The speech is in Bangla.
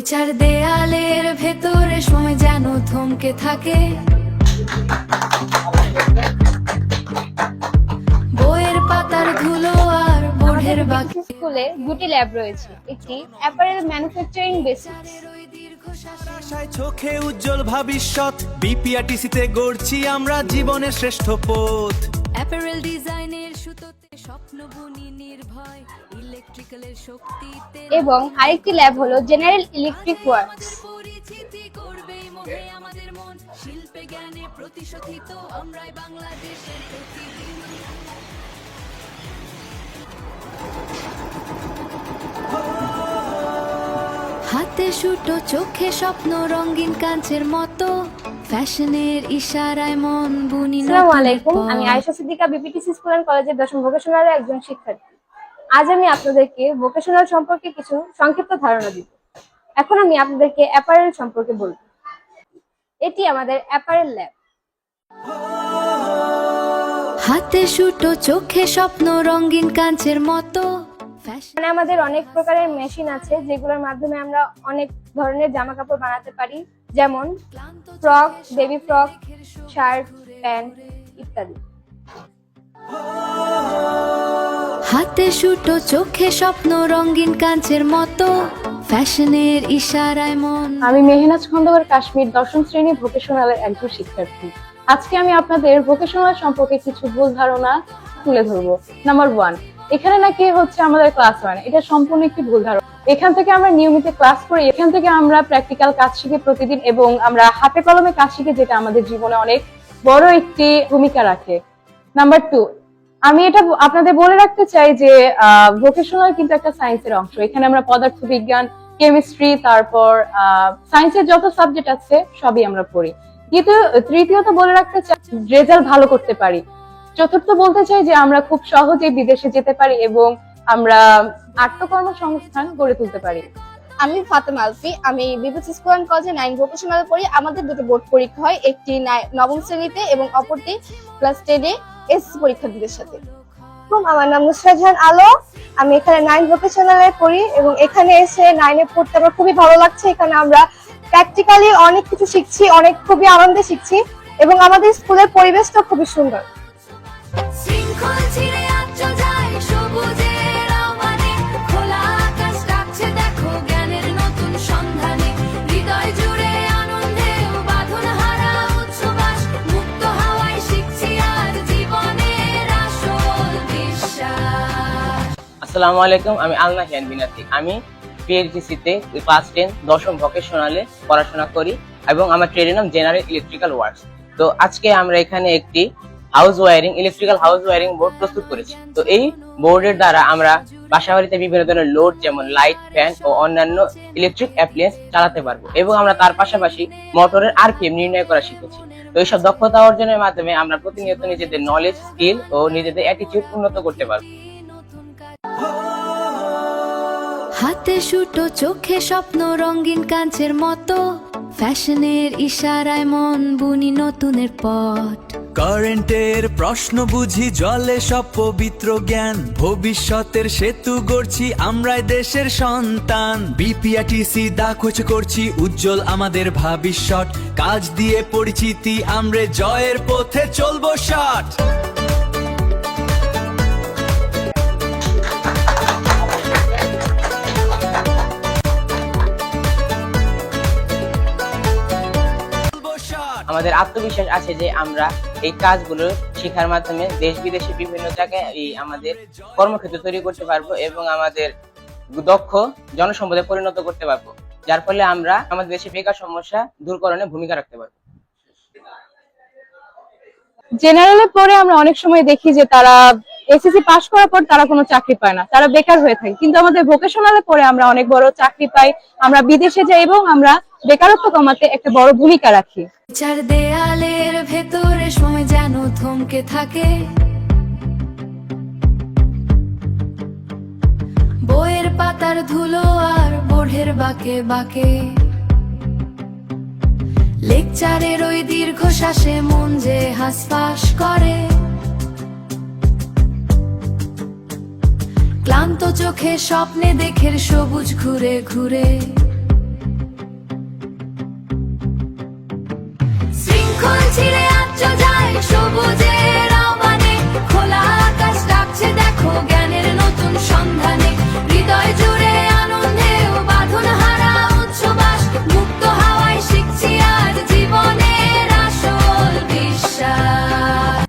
চার দেয়ালের ভেতরে সময় যেন থমকে থাকে। বইয়ের পাতার ধুলো আর বোর্ডের বাকি। স্কুলে দুটি ল্যাব রয়েছে, একটি অ্যাপারেল ম্যানুফ্যাকচারিং বেসিক্স। চোখে উজ্জ্বল ভবিষ্যৎ, বিপিআরটিসিতে গড়ছি আমরা জীবনের শ্রেষ্ঠ পথ। অ্যাপারেল ডিজাইনের সুতোতে স্বপ্ন বুনি নির্ভয়, ইলেকট্রিক্যালের শক্তিতে। এবং আরেকটি ল্যাব হলো জেনারেল ইলেকট্রিক ওয়ার্কস। পরিচিতি করবেই মোহে আমাদের মন, শিল্পে জ্ঞানে প্রতিশোধিত আমরাই বাংলাদেশের প্রতিদিন। হাতে সুটো, চোখে স্বপ্ন, রঙিন কাঁচের মতো, ফ্যাশনের ইশারায় মন বুনি। আসসালামু আলাইকুম, আমি Ayesha Siddika, BPTC school and কলেজের 10ম ভোকেশনালের একজন শিক্ষার্থী। আজ আমি আপনাদেরকে ভোকেশনাল সম্পর্কে কিছু সংক্ষিপ্ত ধারণা দিব। এখন আমি আপনাদেরকে অ্যাপারেল সম্পর্কে বলবো। এটি আমাদের অ্যাপারেল ল্যাব। হাতে সুটো, চোখে স্বপ্ন, রঙিন কাঁচের মতো। মানে আমাদের অনেক প্রকারের মেশিন আছে যেগুলোর মাধ্যমে আমরা অনেক ধরনের জামা কাপড় বানাতে পারি, যেমন frock, baby frock, shirt, pant ইত্যাদি। হাতে সুটো, চোখে স্বপ্ন, রঙিন কাঁচের মতো, ফ্যাশনের ইশারায় মন। আমি মেহনাজ খন্দকার কাশ্মীর 10ম শ্রেণী ভোকেশনালের একজন শিক্ষার্থী। আজকে আমি আপনাদের ভোকেশনাল সম্পর্কে কিছু ভুল ধারণা তুলে ধরবো। নাম্বার 1, এখানে নাকি হচ্ছে আমাদের ক্লাস হয় না, এটা সম্পূর্ণ একটি ভুল ধারণা। এখান থেকে আমরা নিয়মিত ক্লাস করি, এখান থেকে আমরা প্র্যাকটিক্যাল কাজ শিখি প্রতিদিন, এবং আমরা হাতে কলমে কাজ শিখি, যেটা আমাদের জীবনে অনেক বড় একটি ভূমিকা রাখে। নাম্বার 2, আমি এটা আপনাদের বলে রাখতে চাই যে ভোকেশনাল কিন্তু একটা সায়েন্সের অংশ। এখানে আমরা পদার্থবিজ্ঞান, কেমিস্ট্রি, তারপর সায়েন্সের যত সাবজেক্ট আছে সবই আমরা পড়ি। তৃতীয়ত বলে রাখতে চাই রেজাল্ট ভালো করতে পারি। চতুর্থ বলতে চাই যে আমরা খুব সহজেই বিদেশে যেতে পারি এবং আমরা আত্মকর্মসংস্থান গড়ে তুলতে পারি। আমি ফাতেমা আলফি, আমি বিপিটিসি স্কুল এন্ড কলেজে 9 ভোকেশনাল পড়ি। আমাদের দুটো বোর্ড পরীক্ষা হয়, একটি 9ম শ্রেণীতে এবং অপরটি ক্লাস 10-এ এসএসসি পরীক্ষার্থীদের সাথে। আমার নাম নুসরাত জাহান আলো, আমি এখানে 9 ভোকেশনালে পড়ি এবং এখানে এসে 9-এ পড়তে আমার খুবই ভালো লাগছে। এখানে আমরা প্র্যাকটিক্যালি অনেক কিছু শিখছি, খুবই আনন্দে শিখছি এবং আমাদের স্কুলের পরিবেশটা খুবই সুন্দর। শৃঙ্খল ছিঁড়ে আঁচল যায় সবুজের আহ্বানে, খোলা আকাশ ডাকছে দেখো জ্ঞানের নতুন সন্ধানে। হৃদয় জুড়ে আনন্দে বাঁধন হারা উচ্ছ্বাস, মুক্ত হাওয়ায় শিখছি আর জীবনের আসল বিশ্বাস। আসসালামু আলাইকুম, আমি আলনাহিয়ান বিনাতি। আমি পিএইচডিসিতে ক্লাস 10 10ম ভোকেশনালে পড়াশোনা করি এবং আমার ট্রেডের নাম জেনারেল ইলেকট্রিক্যাল ওয়ার্কস। তো আজকে আমরা এখানে একটি ইলেকট্রিক্যাল হাউস ওয়ারিং বোর্ড প্রস্তুত করেছি। তো এই বোর্ডের দ্বারা আমরা বাসাবাড়িতে বিভিন্ন ধরনের লোড, যেমন লাইট, ফ্যান ও অন্যান্য ইলেকট্রিক অ্যাপ্লায়েন্স চালাতে পারবো, এবং আমরা তার পাশাপাশি মোটরের আরপিএম নির্ণয় করা শিখেছি। তো এইসব দক্ষতা অর্জনের মাধ্যমে আমরা প্রতিনিয়ত নিজেদের নলেজ, স্কিল ও নিজেদের অ্যাটিটিউড উন্নত করতে পারবো। হাতে সুটো, চোখে স্বপ্ন, রঙিন কাঁচের মতো, ফ্যাশনের ইশারায় মন বুনি নতুনের পথ। কারেন্টের প্রশ্ন বুঝি, জলে সব পবিত্র জ্ঞান, ভবিষ্যতের সেতু গড়ছি আমরাই দেশের সন্তান। বিপিআরটিসি দাখোজ করছি উজ্জ্বল আমাদের ভবিষ্যৎ, কাজ দিয়ে পরিচিতি আমরা জয়ের পথে চলবো শট। আমাদের আত্মবিশ্বাস আছে যে আমরা এই কাজগুলো শেখার মাধ্যমে দেশ বিদেশে বিভিন্ন জায়গায় আমাদের কর্মক্ষেত্র তৈরি করতে পারবো এবং আমাদের দক্ষ জনসম্পদে পরিণত করতে পারবো, যার ফলে আমরা আমাদের দেশে বেকার সমস্যা দূরকরণে ভূমিকা রাখতে পারবো। জেনারেলে পরে আমরা অনেক সময় দেখি যে তারা এসএসসি পাস করার পর তারা কোনো চাকরি পায় না, তারা বেকার হয়ে থাকে। কিন্তু আমাদের ভোকেশনালে পরে আমরা অনেক বড় চাকরি পাই, আমরা বিদেশে যাই এবং আমরা বেকারত্ব কমাতে একটা বড় ভূমিকা রাখি। চার দেয়ালের ভেতরে সময় যেন থমকে থাকে। বইয়ের পাতার ধুলো আর বোর্ডের বাঁকে বাঁকে, লেকচারের ওই দীর্ঘশ্বাসে মন যে হাঁসফাঁস করে। ক্লান্ত চোখে স্বপ্নে দেখের সবুজ ঘুরে ঘুরে।